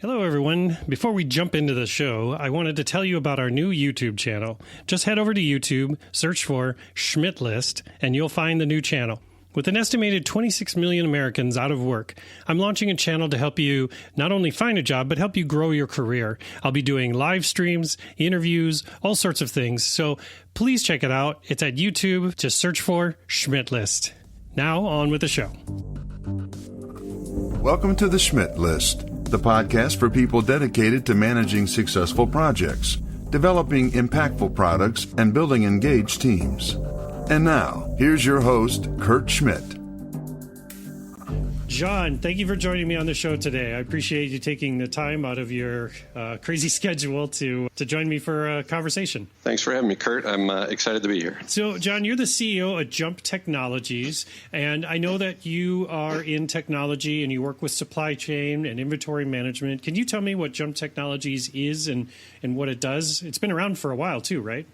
Hello, everyone. Before we jump into the show, I wanted to tell you about our new YouTube channel. Just head over to YouTube, search for Schmidt List, and you'll find the new channel. With an estimated 26 million Americans out of work, I'm launching a channel to help you not only find a job, but help you grow your career. I'll be doing live streams, interviews, all sorts of things. So please check it out. It's at YouTube. Just search for Schmidt List. Now, on with the show. Welcome to the Schmidt List, the podcast for people dedicated to managing successful projects, developing impactful products, and building engaged teams. And now, here's your host, Kurt Schmidt. John, thank you for joining me on the show today. I appreciate you taking the time out of your crazy schedule to join me for a conversation. Thanks for having me, Kurt. I'm excited to be here. So, John, you're the CEO of Jump Technologies, and I know that you are in technology and you work with supply chain and inventory management. Can you tell me what Jump Technologies is and what it does? It's been around for a while, too, right?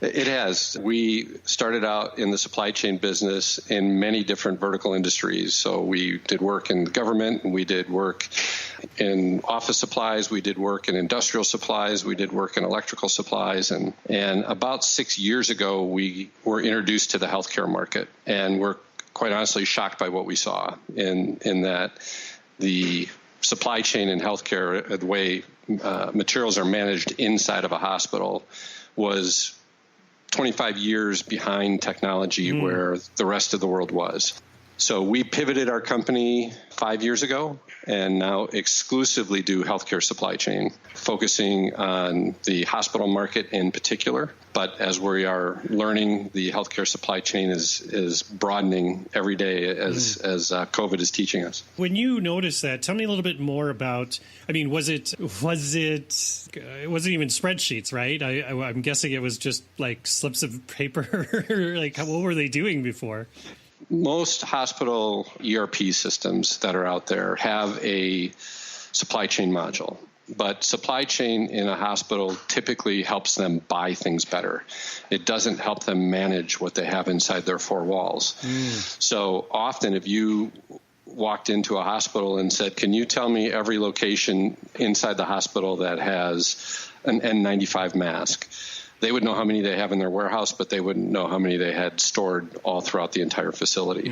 It has. We started out in the supply chain business in many different vertical industries. So we did work in government, and we did work in office supplies, we did work in industrial supplies, we did work in electrical supplies. And about 6 years ago, we were introduced to the healthcare market. And we're quite honestly shocked by what we saw in that the supply chain in healthcare, the way materials are managed inside of a hospital, was 25 years behind technology where the rest of the world was. So we pivoted our company 5 years ago and now exclusively do healthcare supply chain, focusing on the hospital market in particular. But as we are learning, the healthcare supply chain is broadening every day as COVID is teaching us. When you noticed that, tell me a little bit more about, I mean, it wasn't even spreadsheets, right? I'm guessing it was just like slips of paper. Like, what were they doing before? Most hospital ERP systems that are out there have a supply chain module, but supply chain in a hospital typically helps them buy things better. It doesn't help them manage what they have inside their four walls. So often if you walked into a hospital and said, can you tell me every location inside the hospital that has an N95 mask? They would know how many they have in their warehouse, but they wouldn't know how many they had stored all throughout the entire facility.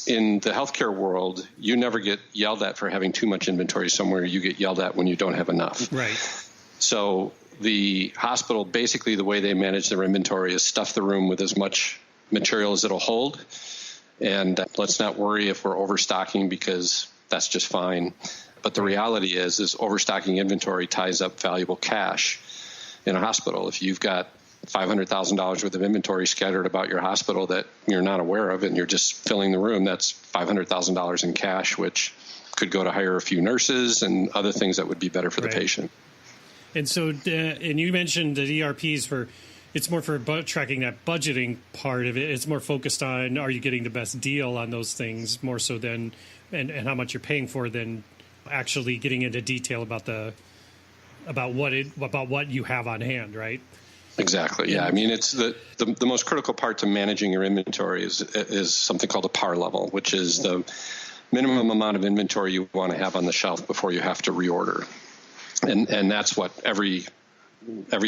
In the healthcare world, you never get yelled at for having too much inventory somewhere. You get yelled at when you don't have enough. Right. So the hospital, basically the way they manage their inventory is stuff the room with as much material as it'll hold. And let's not worry if we're overstocking, because that's just fine. But the reality is overstocking inventory ties up valuable cash in a hospital. If you've got $500,000 worth of inventory scattered about your hospital that you're not aware of and you're just filling the room, that's $500,000 in cash, which could go to hire a few nurses and other things that would be better for the patient. And so, and you mentioned that ERPs it's more for tracking that budgeting part of it. It's more focused on, are you getting the best deal on those things more so than, and how much you're paying for, than actually getting into detail about what you have on hand, right? Exactly. Yeah. I mean, it's the most critical part to managing your inventory is something called a par level, which is the minimum amount of inventory you want to have on the shelf before you have to reorder. And that's what every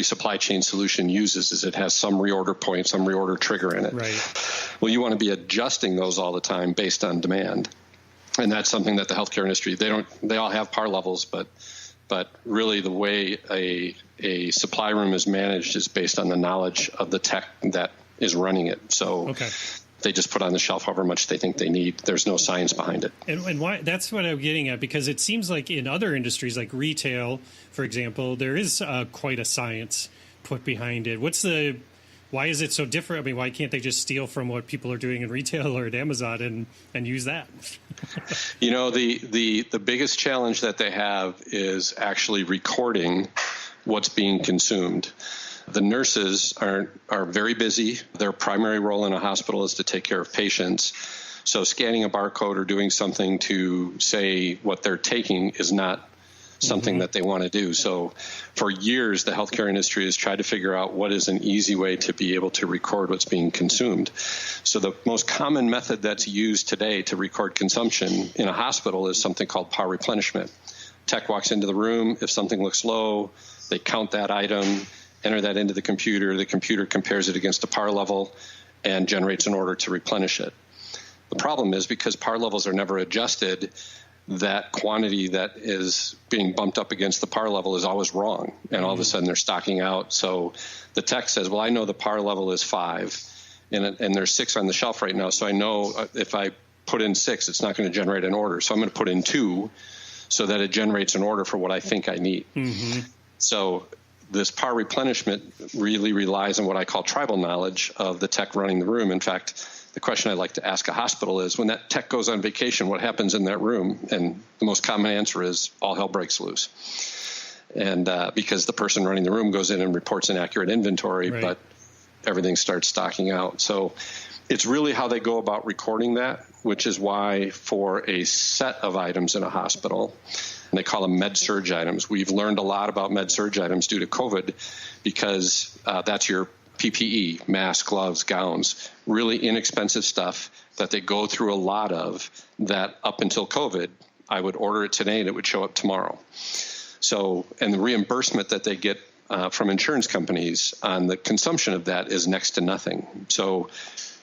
supply chain solution uses, is it has some reorder point, some reorder trigger in it. Right. Well, you want to be adjusting those all the time based on demand. And that's something that the healthcare industry, they all have par levels, but really the way a supply room is managed is based on the knowledge of the tech that is running it. So they just put on the shelf however much they think they need. There's no science behind it. And why? That's what I'm getting at, because it seems like in other industries like retail, for example, there is quite a science put behind it. Why is it so different? I mean, why can't they just steal from what people are doing in retail or at Amazon and use that? You know, the biggest challenge that they have is actually recording what's being consumed. The nurses are very busy. Their primary role in a hospital is to take care of patients. So scanning a barcode or doing something to say what they're taking is not something that they want to do. So for years, the healthcare industry has tried to figure out what is an easy way to be able to record what's being consumed. So the most common method that's used today to record consumption in a hospital is something called par replenishment. tech walks into the room. If something looks low, they count that item, enter that into the computer. The computer compares it against a par level and generates an order to replenish it. The problem is because par levels are never adjusted, that quantity that is being bumped up against the par level is always wrong. And all of a sudden they're stocking out. So the tech says, well, I know the par level is 5 and there's 6 on the shelf right now. So I know if I put in 6, it's not going to generate an order. So I'm going to put in 2 so that it generates an order for what I think I need. Mm-hmm. So this par replenishment really relies on what I call tribal knowledge of the tech running the room. In fact, the question I like to ask a hospital is, when that tech goes on vacation, what happens in that room? And the most common answer is all hell breaks loose. And because the person running the room goes in and reports an accurate inventory, right, but everything starts stocking out. So it's really how they go about recording that, which is why for a set of items in a hospital, and they call them med-surg items. We've learned a lot about med-surg items due to COVID because that's your PPE, masks, gloves, gowns, really inexpensive stuff that they go through a lot of that up until COVID, I would order it today and it would show up tomorrow. So, and the reimbursement that they get from insurance companies on the consumption of that is next to nothing. So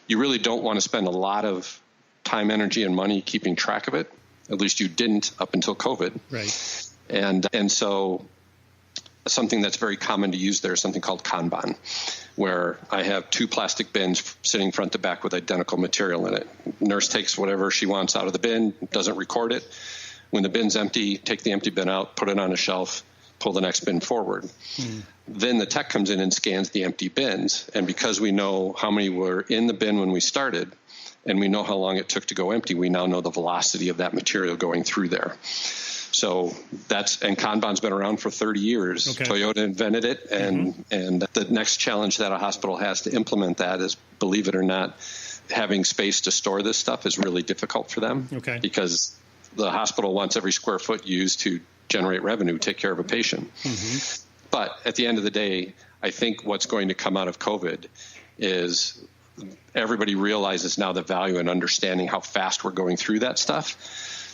you really don't want to spend a lot of time, energy, and money keeping track of it. At least you didn't up until COVID. Right. And so something that's very common to use there is something called Kanban, where I have 2 plastic bins sitting front to back with identical material in it. Nurse takes whatever she wants out of the bin, doesn't record it. When the bin's empty, take the empty bin out, put it on a shelf, pull the next bin forward. Then the tech comes in and scans the empty bins. And because we know how many were in the bin when we started, and we know how long it took to go empty, we now know the velocity of that material going through there. So and Kanban's been around for 30 years. Okay. Toyota invented it, and the next challenge that a hospital has to implement that is, believe it or not, having space to store this stuff is really difficult for them. Okay. Because the hospital wants every square foot used to generate revenue, take care of a patient. Mm-hmm. But at the end of the day, I think what's going to come out of COVID is everybody realizes now the value in understanding how fast we're going through that stuff.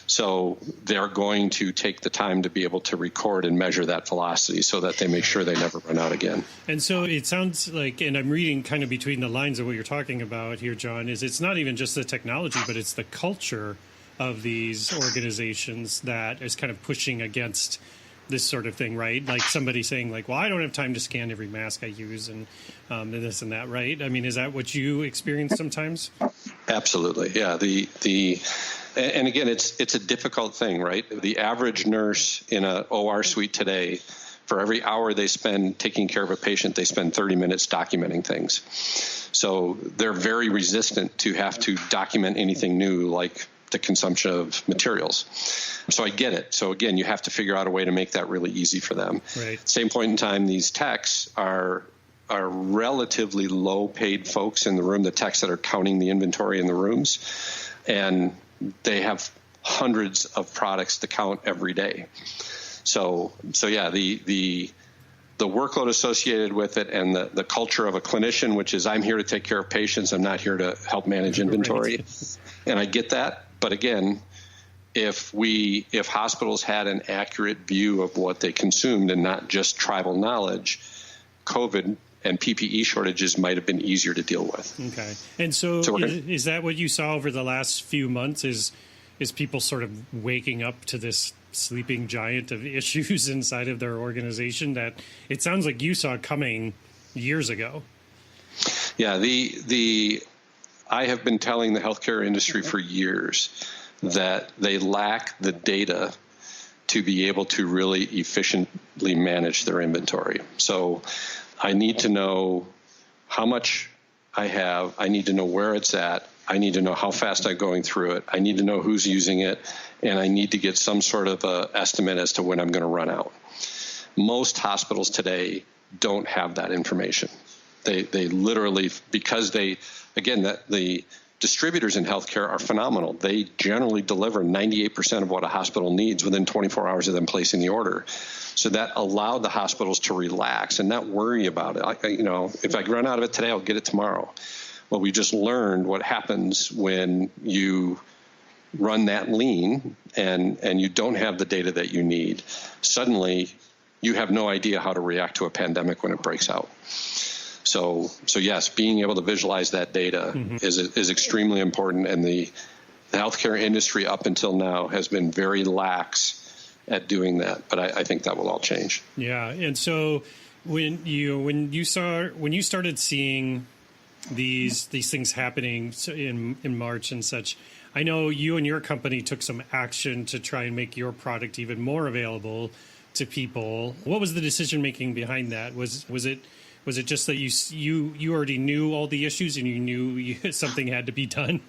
So they're going to take the time to be able to record and measure that velocity so that they make sure they never run out again. And so it sounds like, and I'm reading kind of between the lines of what you're talking about here, John, is it's not even just the technology, but it's the culture of these organizations that is kind of pushing against this sort of thing, right? Like somebody saying like, well, I don't have time to scan every mask I use and this and that, right? I mean, is that what you experience sometimes? Absolutely. Yeah. And again, it's a difficult thing, right? The average nurse in a OR suite today, for every hour they spend taking care of a patient, they spend 30 minutes documenting things. So they're very resistant to have to document anything new, like the consumption of materials. So I get it. So again, you have to figure out a way to make that really easy for them. Right. Same point in time, these techs are relatively low paid folks in the room, the techs that are counting the inventory in the rooms. And they have hundreds of products to count every day. So yeah, the workload associated with it and the culture of a clinician, which is I'm here to take care of patients, I'm not here to help manage inventory. Right. And I get that. But again, if hospitals had an accurate view of what they consumed and not just tribal knowledge, COVID and PPE shortages might have been easier to deal with. Okay. And so is that what you saw over the last few months is people sort of waking up to this sleeping giant of issues inside of their organization that it sounds like you saw coming years ago? Yeah, I have been telling the healthcare industry for years that they lack the data to be able to really efficiently manage their inventory. So I need to know how much I have. I need to know where it's at. I need to know how fast I'm going through it. I need to know who's using it. And I need to get some sort of a estimate as to when I'm going to run out. Most hospitals today don't have that information. They literally, because the distributors in healthcare are phenomenal. They generally deliver 98% of what a hospital needs within 24 hours of them placing the order. So that allowed the hospitals to relax and not worry about it. If I run out of it today, I'll get it tomorrow. Well, we just learned what happens when you run that lean and you don't have the data that you need, suddenly you have no idea how to react to a pandemic when it breaks out. So yes, being able to visualize that data is extremely important, and the healthcare industry up until now has been very lax at doing that. But I think that will all change. Yeah, and so when you started seeing these things happening in March and such, I know you and your company took some action to try and make your product even more available to people. What was the decision making behind that? Was it just that you already knew all the issues and you knew something had to be done?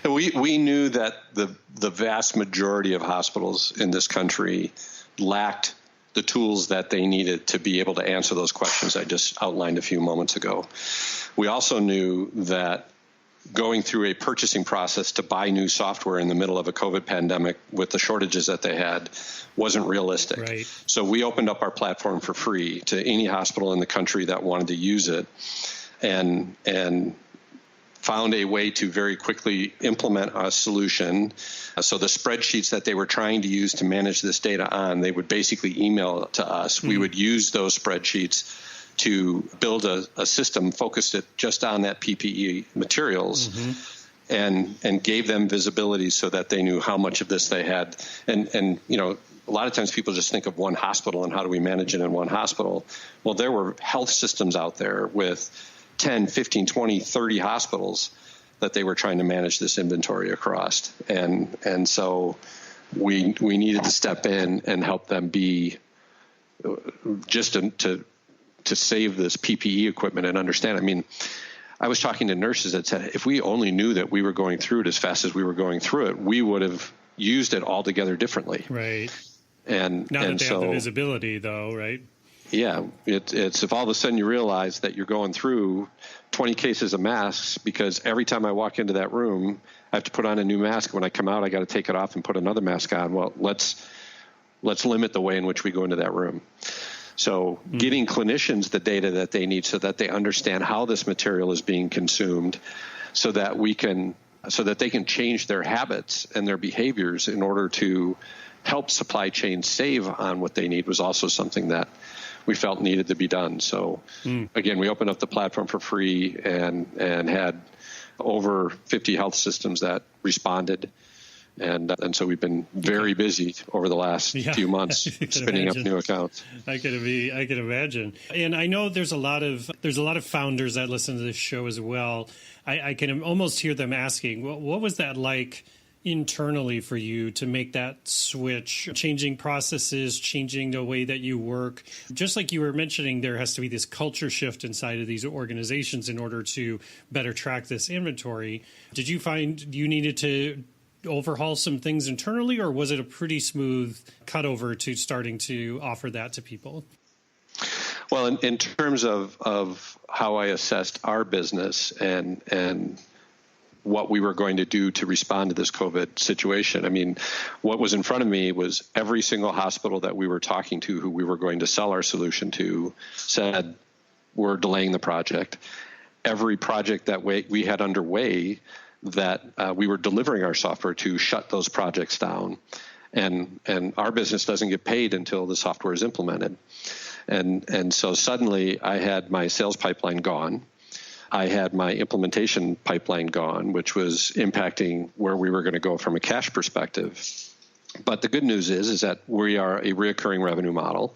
We knew that the vast majority of hospitals in this country lacked the tools that they needed to be able to answer those questions I just outlined a few moments ago. We also knew that going through a purchasing process to buy new software in the middle of a COVID pandemic with the shortages that they had wasn't realistic. Right. So we opened up our platform for free to any hospital in the country that wanted to use it, and found a way to very quickly implement a solution. So the spreadsheets that they were trying to use to manage this data on, they would basically email it to us. We would use those spreadsheets to build a system focused just on that PPE materials, and gave them visibility so that they knew how much of this they had. And a lot of times people just think of one hospital and how do we manage it in one hospital? Well, there were health systems out there with 10, 15, 20, 30 hospitals that they were trying to manage this inventory across. And so we needed to step in and help them be just to save this PPE equipment and understand. I mean, I was talking to nurses that said, if we only knew that we were going through it as fast as we were going through it, we would have used it altogether differently. Right. And now that they so, have the visibility, though, right? Yeah, it's if all of a sudden you realize that you're going through 20 cases of masks because every time I walk into that room, I have to put on a new mask. When I come out, I got to take it off and put another mask on. Well, let's limit the way in which we go into that room. So getting clinicians the data that they need so that they understand how this material is being consumed, so that they can change their habits and their behaviors in order to help supply chain save on what they need, was also something that we felt needed to be done. So again, we opened up the platform for free and had over 50 health systems that responded. And so we've been very busy over the last few months spinning up new accounts. I can imagine. And I know there's a lot of founders that listen to this show as well. I can almost hear them asking, what was that like internally for you to make that switch, changing processes, changing the way that you work? Just like you were mentioning, there has to be this culture shift inside of these organizations in order to better track this inventory. Did you find you needed to overhaul some things internally, or was it a pretty smooth cutover to starting to offer that to people? Well, in terms of how I assessed our business and what we were going to do to respond to this COVID situation, I mean, what was in front of me was every single hospital that we were talking to who we were going to sell our solution to said, we're delaying the project. Every project that we had underway that we were delivering our software to shut those projects down. And our business doesn't get paid until the software is implemented. And so suddenly I had my sales pipeline gone. I had my implementation pipeline gone, which was impacting where we were going to go from a cash perspective. But the good news is that we are a reoccurring revenue model.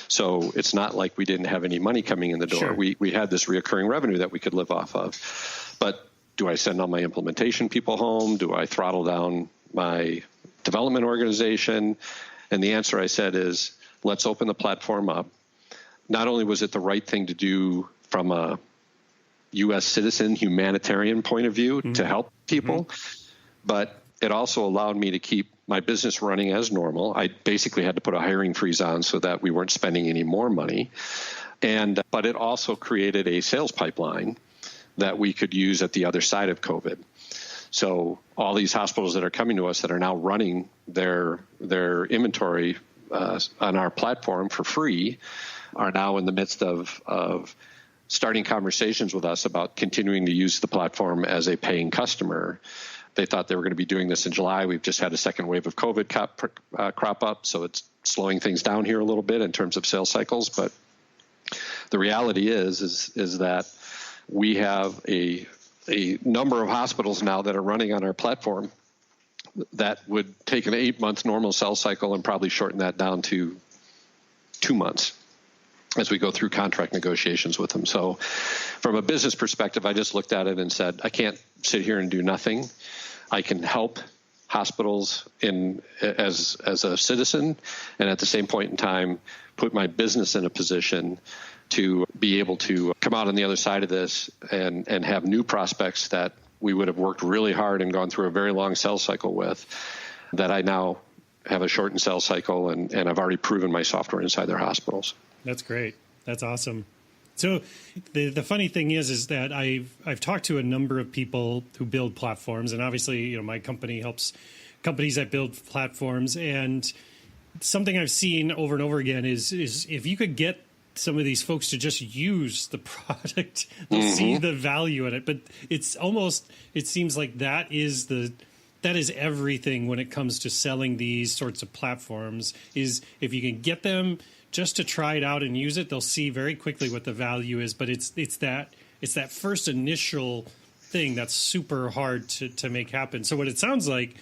So it's not like we didn't have any money coming in the door. Sure. We had this reoccurring revenue that we could live off of. But do I send all my implementation people home? Do I throttle down my development organization? And the answer I said is, let's open the platform up. Not only was it the right thing to do from a U.S. citizen humanitarian point of view to help people, but it also allowed me to keep my business running as normal. I basically had to put a hiring freeze on so that we weren't spending any more money. But it also created a sales pipeline that we could use at the other side of COVID. So all these hospitals that are coming to us that are now running their inventory on our platform for free are now in the midst of starting conversations with us about continuing to use the platform as a paying customer. They thought they were going to be doing this in July. We've just had a second wave of COVID crop up, so it's slowing things down here a little bit in terms of sales cycles. But the reality is that we have a number of hospitals now that are running on our platform that would take an 8-month normal sales cycle and probably shorten that down to 2 months as we go through contract negotiations with them. So from a business perspective, I just looked at it and said, I can't sit here and do nothing. I can help hospitals as a citizen, and at the same point in time, put my business in a position to be able to come out on the other side of this and have new prospects that we would have worked really hard and gone through a very long sales cycle with, that I now have a shortened sales cycle, and I've already proven my software inside their hospitals. That's great. That's awesome. So the funny thing is that I've talked to a number of people who build platforms, and obviously, my company helps companies that build platforms. And something I've seen over and over again is if you could get some of these folks to just use the product, they'll see the value in it. But it seems like that is everything when it comes to selling these sorts of platforms, is if you can get them just to try it out and use it, they'll see very quickly what the value is. But it's that first initial thing that's super hard to make happen. So what it sounds like,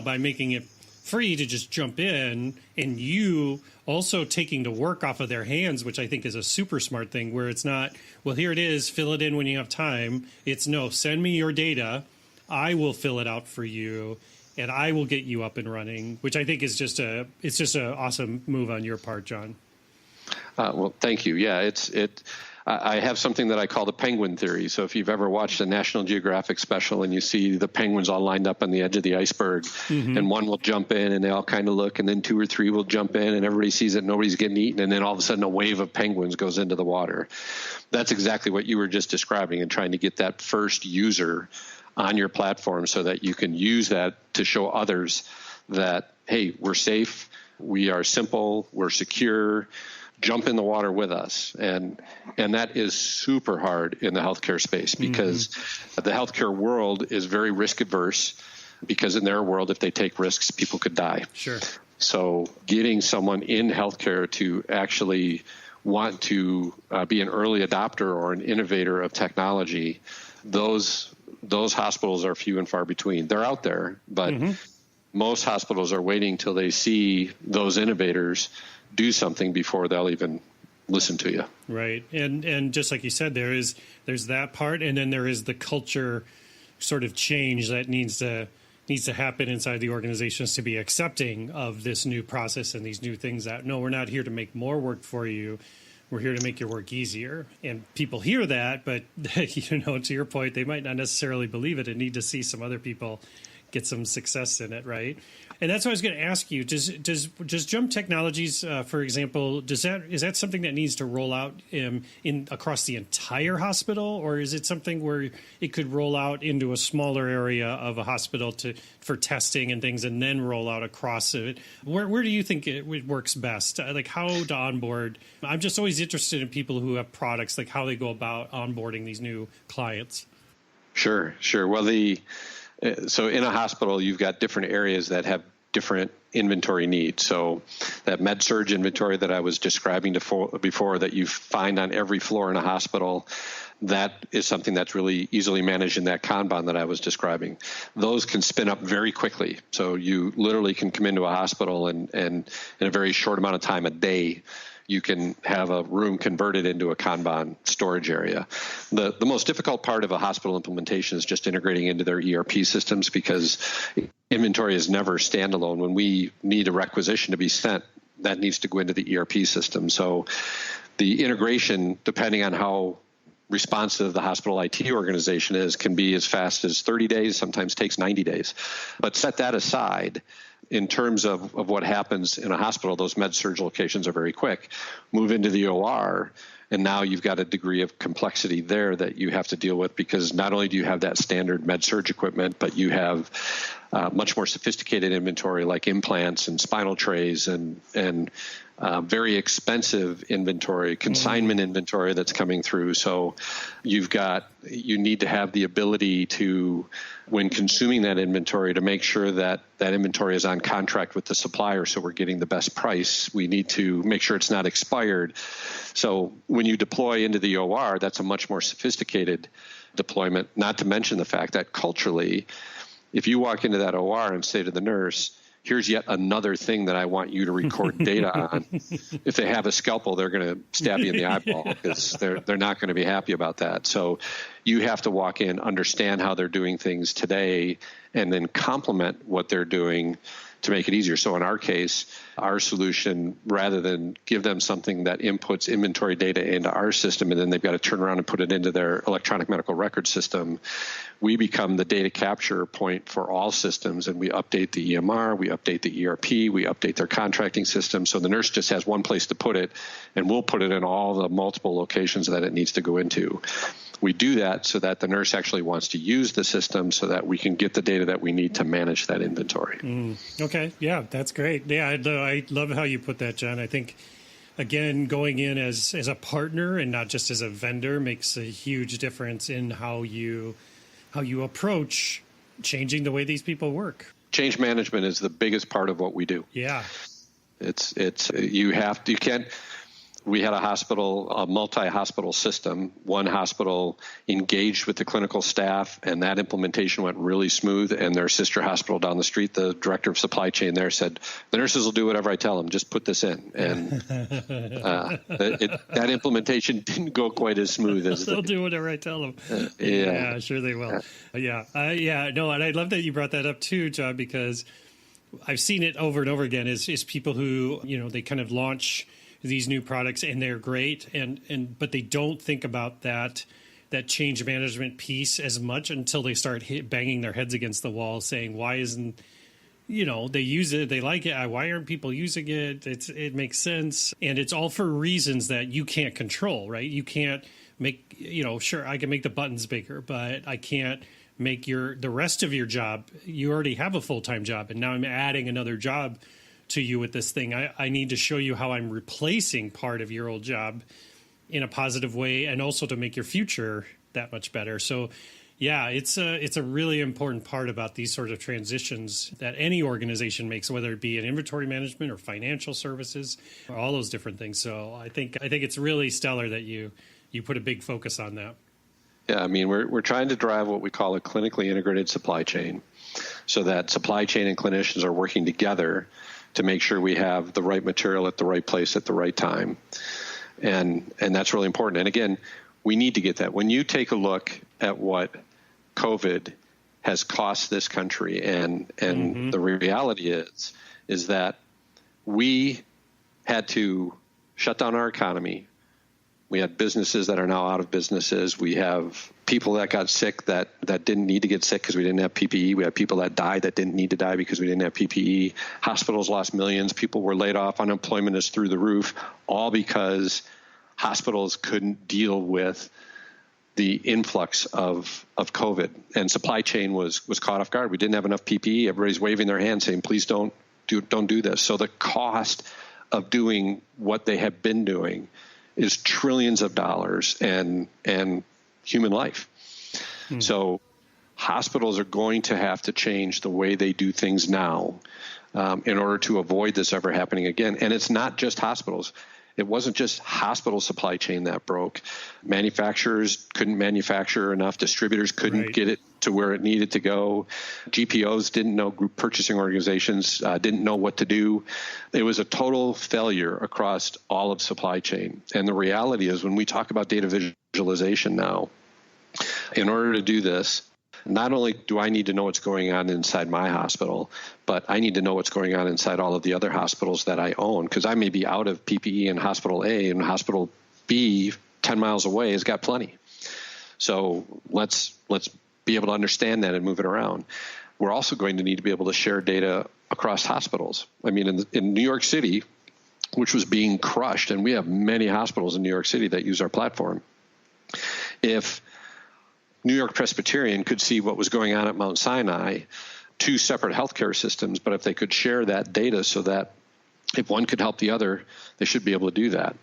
by making it free to just jump in, and you also taking the work off of their hands, which I think is a super smart thing, where it's not, well, here it is, fill it in when you have time. It's no, send me your data. I will fill it out for you, and I will get you up and running, which I think is just an awesome move on your part, John. Well, thank you. Yeah, I have something that I call the penguin theory. So if you've ever watched a National Geographic special and you see the penguins all lined up on the edge of the iceberg, and one will jump in and they all kind of look, and then 2 or 3 will jump in and everybody sees that nobody's getting eaten, and then all of a sudden a wave of penguins goes into the water. That's exactly what you were just describing, and trying to get that first user on your platform so that you can use that to show others that, hey, we're safe, we are simple, we're secure, jump in the water with us. And that is super hard in the healthcare space, because the healthcare world is very risk averse, because in their world, if they take risks, people could die. Sure. So getting someone in healthcare to actually want to be an early adopter or an innovator of technology, those hospitals are few and far between. They're out there, but most hospitals are waiting till they see those innovators do something before they'll even listen to you. Right. And just like you said, there's that part, and then there is the culture sort of change that needs to happen inside the organizations to be accepting of this new process and these new things that, no, we're not here to make more work for you. We're here to make your work easier. And people hear that, but to your point, they might not necessarily believe it and need to see some other people get some success in it, right? And that's what I was going to ask you. Does Jump Technologies, for example, is that something that needs to roll out in across the entire hospital, or is it something where it could roll out into a smaller area of a hospital for testing and things, and then roll out across it? Where do you think it works best? Like how to onboard? I'm just always interested in people who have products, like how they go about onboarding these new clients. Sure. Well, so in a hospital, you've got different areas that have different inventory needs. So that med-surg inventory that I was describing before that you find on every floor in a hospital, that is something that's really easily managed in that Kanban that I was describing. Those can spin up very quickly. So you literally can come into a hospital and in a very short amount of time, a day, you can have a room converted into a Kanban storage area. The most difficult part of a hospital implementation is just integrating into their ERP systems, because inventory is never standalone. When we need a requisition to be sent, that needs to go into the ERP system. So the integration, depending on how responsive the hospital IT organization is, can be as fast as 30 days, sometimes takes 90 days. But set that aside. In terms of what happens in a hospital, those med-surg locations are very quick. Move into the OR, and now you've got a degree of complexity there that you have to deal with, because not only do you have that standard med-surg equipment, but you have much more sophisticated inventory like implants and spinal trays and very expensive inventory, consignment inventory that's coming through. So you need to have the ability to, when consuming that inventory, to make sure that that inventory is on contract with the supplier so we're getting the best price. We need to make sure it's not expired. So when you deploy into the OR, that's a much more sophisticated deployment, not to mention the fact that culturally, if you walk into that OR and say to the nurse, here's yet another thing that I want you to record data on. If they have a scalpel, they're going to stab you in the eyeball because they're not going to be happy about that. So you have to walk in, understand how they're doing things today, and then complement what they're doing to make it easier. So in our case, our solution, rather than give them something that inputs inventory data into our system and then they've got to turn around and put it into their electronic medical record system, we become the data capture point for all systems, and we update the EMR, we update the ERP, we update their contracting system. So the nurse just has one place to put it, and we'll put it in all the multiple locations that it needs to go into. We do that so that the nurse actually wants to use the system so that we can get the data that we need to manage that inventory. Okay. Yeah, that's great. Yeah, I love how you put that, John. I think, again, going in as a partner and not just as a vendor makes a huge difference in how you approach changing the way these people work. Change management is the biggest part of what we do. Yeah. We had a multi-hospital system. One hospital engaged with the clinical staff, and that implementation went really smooth. And their sister hospital down the street, the director of supply chain there said, the nurses will do whatever I tell them, just put this in. And that implementation didn't go quite as smooth as they'll do whatever I tell them. Yeah, sure they will. No, and I love that you brought that up too, John, because I've seen it over and over again is people who, they kind of launch these new products and they're great, but they don't think about that change management piece as much until they start banging their heads against the wall saying, why isn't, they use it, they like it, why aren't people using it? It makes sense. And it's all for reasons that you can't control, right? You can't make, sure, I can make the buttons bigger, but I can't make the rest of your job. You already have a full-time job, and now I'm adding another job to you with this thing. I need to show you how I'm replacing part of your old job in a positive way, and also to make your future that much better. So yeah, it's a really important part about these sort of transitions that any organization makes, whether it be in inventory management or financial services, or all those different things. So I think it's really stellar that you put a big focus on that. Yeah, I mean, we're trying to drive what we call a clinically integrated supply chain, so that supply chain and clinicians are working together to make sure we have the right material at the right place at the right time. And that's really important. And again, we need to get that. When you take a look at what COVID has cost this country, and the reality is that we had to shut down our economy. We had businesses that are now out of businesses. We have people that got sick that didn't need to get sick because we didn't have PPE. We had people that died that didn't need to die because we didn't have PPE. Hospitals lost millions. People were laid off. Unemployment is through the roof, all because hospitals couldn't deal with the influx of COVID. And supply chain was caught off guard. We didn't have enough PPE. Everybody's waving their hands saying, please don't do this. So the cost of doing what they have been doing is trillions of dollars and human life. So hospitals are going to have to change the way they do things now in order to avoid this ever happening again. And it's not just hospitals. It wasn't just hospital supply chain that broke. Manufacturers couldn't manufacture enough. Distributors couldn't get it to where it needed to go. GPOs didn't know, group purchasing organizations didn't know what to do. It was a total failure across all of supply chain. And the reality is, when we talk about data visualization now, in order to do this, not only do I need to know what's going on inside my hospital, but I need to know what's going on inside all of the other hospitals that I own, because I may be out of PPE in hospital A, and hospital B 10 miles away has got plenty. So let's be able to understand that and move it around. We're also going to need to be able to share data across hospitals. I mean, in New York City, which was being crushed, and we have many hospitals in New York City that use our platform, if New York Presbyterian could see what was going on at Mount Sinai two separate healthcare systems, but if they could share that data so that if one could help the other, they should be able to do that.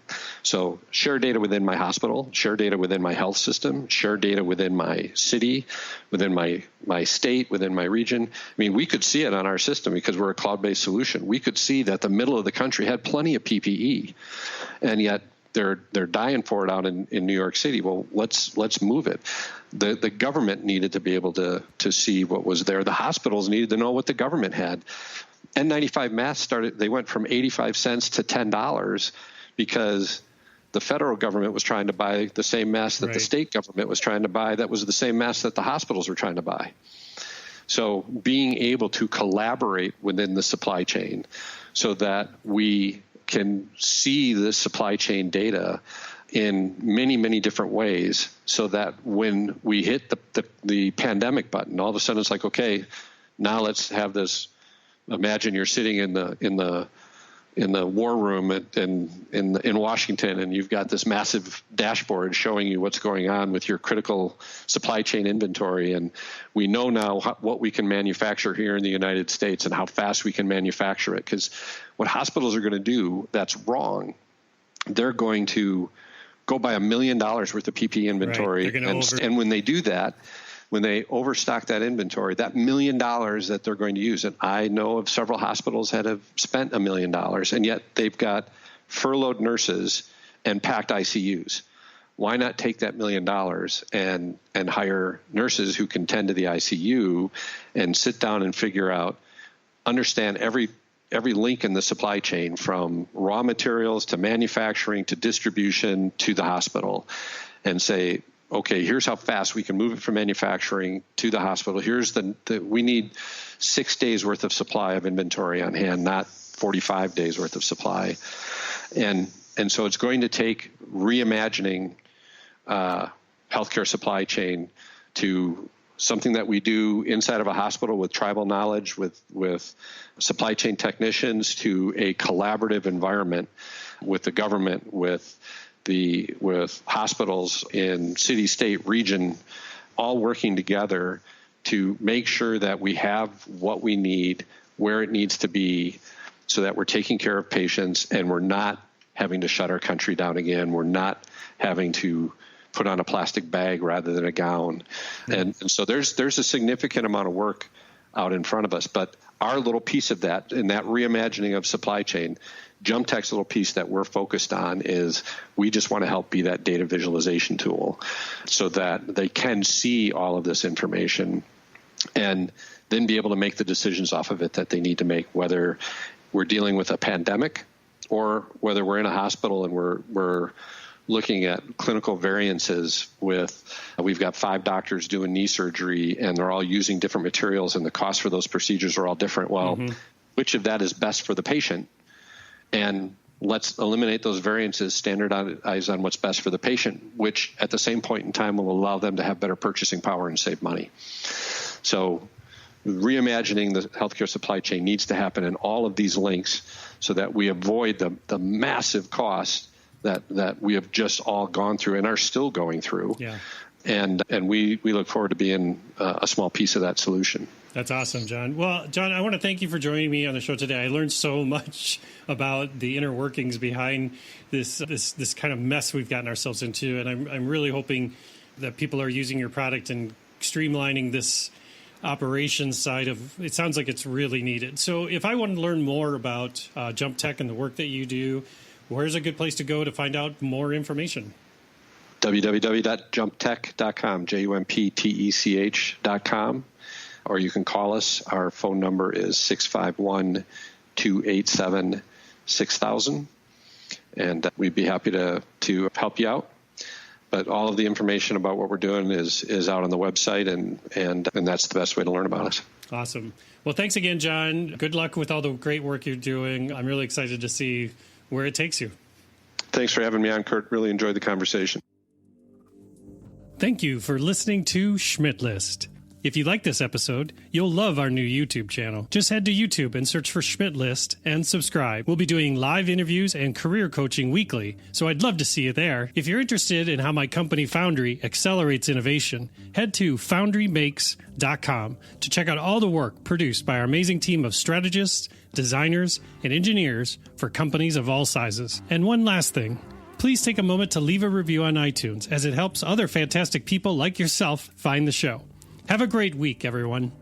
So share data within my hospital, share data within my health system, share data within my city, within my state, within my region. I mean, we could see it on our system because we're a cloud-based solution. We could see that the middle of the country had plenty of PPE, and yet they're dying for it out in New York City. Well, let's move it. The government needed to be able to see what was there. The hospitals needed to know what the government had. N95 masks they went from 85 cents to $10 because the federal government was trying to buy the same mask that the state government was trying to buy. That was the same mask that the hospitals were trying to buy. So being able to collaborate within the supply chain so that we can see the supply chain data in many, many different ways so that when we hit the pandemic button, all of a sudden it's like, okay, now let's have this. Imagine you're sitting in the war room in Washington, and you've got this massive dashboard showing you what's going on with your critical supply chain inventory. And we know now what we can manufacture here in the United States and how fast we can manufacture it. Because what hospitals are going to do that's wrong, they're going to go buy $1 million worth of PPE inventory. Right. And when they do that, when they overstock that inventory, that $1 million that they're going to use, and I know of several hospitals that have spent $1 million, and yet they've got furloughed nurses and packed ICUs. Why not take that $1 million and hire nurses who can tend to the ICU and sit down and figure out, understand every link in the supply chain from raw materials to manufacturing to distribution to the hospital, and say, okay, here's how fast we can move it from manufacturing to the hospital. Here's we need 6 days worth of supply of inventory on hand, not 45 days worth of supply. And so it's going to take reimagining healthcare supply chain to something that we do inside of a hospital with tribal knowledge, with supply chain technicians, to a collaborative environment with the government, with hospitals in city, state, region, all working together to make sure that we have what we need, where it needs to be, so that we're taking care of patients and we're not having to shut our country down again. We're not having to put on a plastic bag rather than a gown. And so there's a significant amount of work out in front of us. But our little piece of that, in that reimagining of supply chain, JumpTech's little piece that we're focused on is we just want to help be that data visualization tool so that they can see all of this information and then be able to make the decisions off of it that they need to make, whether we're dealing with a pandemic or whether we're in a hospital and we're looking at clinical variances we've got 5 doctors doing knee surgery and they're all using different materials and the costs for those procedures are all different. Well, which of that is best for the patient? And let's eliminate those variances, standardize on what's best for the patient, which at the same point in time will allow them to have better purchasing power and save money. So reimagining the healthcare supply chain needs to happen in all of these links so that we avoid the massive costs that we have just all gone through and are still going through. Yeah. And we look forward to being a small piece of that solution. That's awesome, John. Well, John, I want to thank you for joining me on the show today. I learned so much about the inner workings behind this kind of mess we've gotten ourselves into, and I'm really hoping that people are using your product and streamlining this operations side of it. Sounds like it's really needed. So if I want to learn more about JumpTech and the work that you do, where's a good place to go to find out more information? www.jumptech.com, JUMPTECH.com, or you can call us. Our phone number is 651-287-6000, and we'd be happy to help you out. But all of the information about what we're doing is out on the website, and that's the best way to learn about us. Awesome. Well, thanks again, John. Good luck with all the great work you're doing. I'm really excited to see where it takes you. Thanks for having me on, Kurt. Really enjoyed the conversation. Thank you for listening to Schmidt List. If you like this episode, you'll love our new YouTube channel. Just head to YouTube and search for Schmidt List and subscribe. We'll be doing live interviews and career coaching weekly, so I'd love to see you there. If you're interested in how my company Foundry accelerates innovation, head to foundrymakes.com to check out all the work produced by our amazing team of strategists, designers, and engineers for companies of all sizes. And one last thing. Please take a moment to leave a review on iTunes, as it helps other fantastic people like yourself find the show. Have a great week, everyone.